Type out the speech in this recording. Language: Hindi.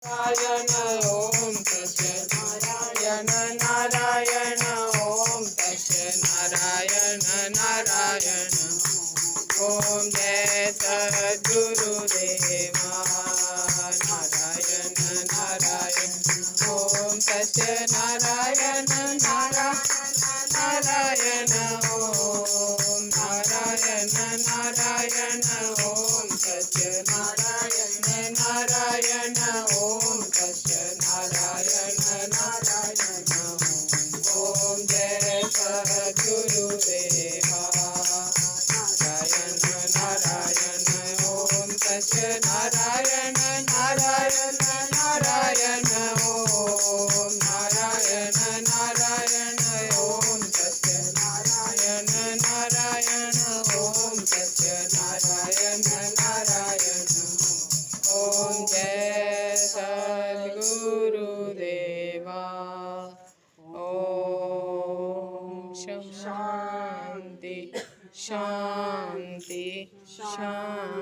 नारायण ओम तस्य नारायण नारायण ओम तस्य नारायण नारायण ओम जय सद्गुरुदेवा नारायण नारायण ओम तस्य नारायण नारायण ओम नारायण नारायण ओम तस्य नारायण नारायण ओम तस्य नारायण नारायण ओम जय सद्गुरुदेवा नारायण नारायण ओम तस्य नारायण नारायण नारायण ओम नारायण नारायण ओम तस्य नारायण नारायण ओम तस्य नारायण नारायण ओम जय सद्गुरुदेवा ओम शांति शांति शांति।